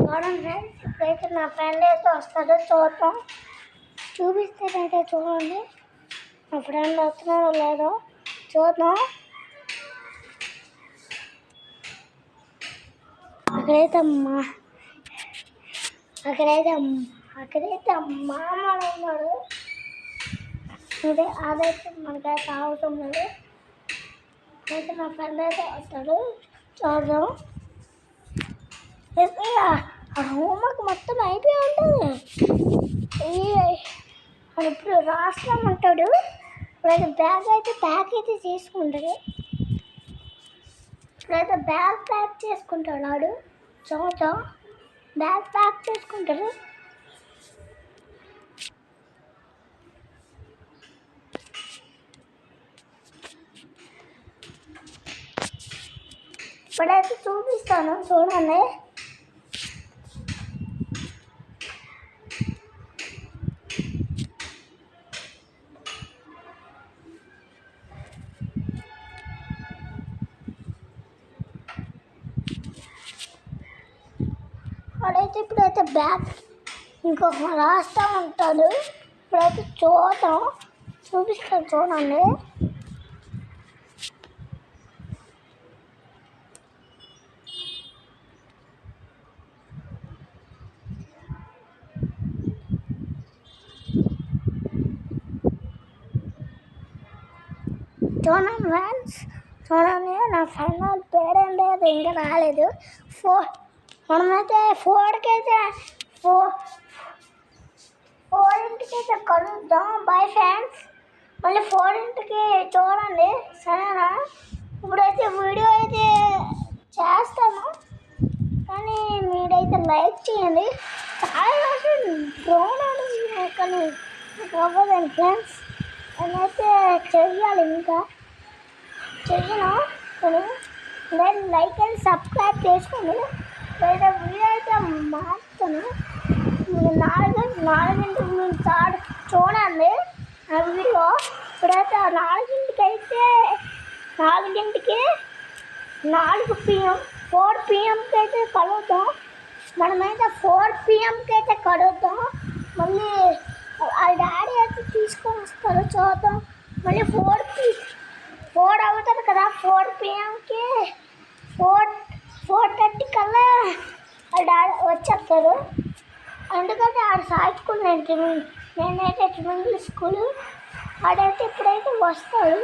చూడండి ఫ్రెండ్స్, ఇప్పుడైతే నా ఫ్రెండ్ అయితే వస్తాడో చూద్దాం. చూపిస్తేనైతే చూడండి మా ఫ్రెండ్ వస్తున్నాడో లేదో చూద్దాం. అక్కడైతే మామ ఉన్నాడు. అదైతే మనకైతే అవసరం లేదు. అయితే నా ఫ్రెండ్ అయితే వస్తాడు, చూద్దాం. ఆ హోంవర్క్ మొత్తం అయిపోయి ఉంటుంది. ఇప్పుడు రాస్తామంటాడు. ఇప్పుడైతే బ్యాగ్ అయితే తీసుకుంటాడు. ఇప్పుడైతే బ్యాగ్ ప్యాక్ చేసుకుంటాడు. వాడు చూద్దాం, బ్యాగ్ ప్యాక్ చేసుకుంటాడు. ఇప్పుడైతే చూపిస్తాను, చూడండి. వాడైతే ఇప్పుడైతే బ్యాగ్ ఇంకొక రాస్తూ ఉంటాడు. ఇప్పుడైతే చూపిస్తాను, చూడండి. చూడండి ఫ్రెండ్స్, చూడండి. నా ఫైనల్ పేరేం లేదు, ఇంకా రాలేదు. మనమైతే ఫోర్కైతే ఫోరింటికైతే కలుద్దాం. బాయ్ ఫ్రెండ్స్, మళ్ళీ 4కి చూడండి, సరేనా? ఇప్పుడైతే వీడియో అయితే చేస్తాను, కానీ మీరైతే లైక్ చేయండి. చాలా డ్రోన్ ఆడుతుంది, కానీ అవ్వదండి ఫ్రెండ్స్. నేనైతే చెయ్యాలి, ఇంకా చెయ్యను, కానీ నేను లైక్ అండ్ సబ్స్క్రైబ్ చేసుకోండి. లేదా వీడియో అయితే మారుతాను. 4 నుంచి చూడండి ఆ వీడియో. ఇప్పుడైతే 4 PM 4 PMకి అయితే కలుగుతాం. మనమైతే 4 PMకి అయితే కలుగుతాం. మళ్ళీ ఆ డాడీ అయితే తీసుకొని వస్తారు, చూద్దాం. మళ్ళీ 4 అవుతుంది కదా, 4 PMకి 4:30 కల్లా ఆ డాడీ వచ్చేస్తారు. ఎందుకంటే ఆడ సాయి స్కూల్ నేనైతే ట్రిమింగ్ స్కూల్. ఆడైతే ఇప్పుడైతే వస్తాడు.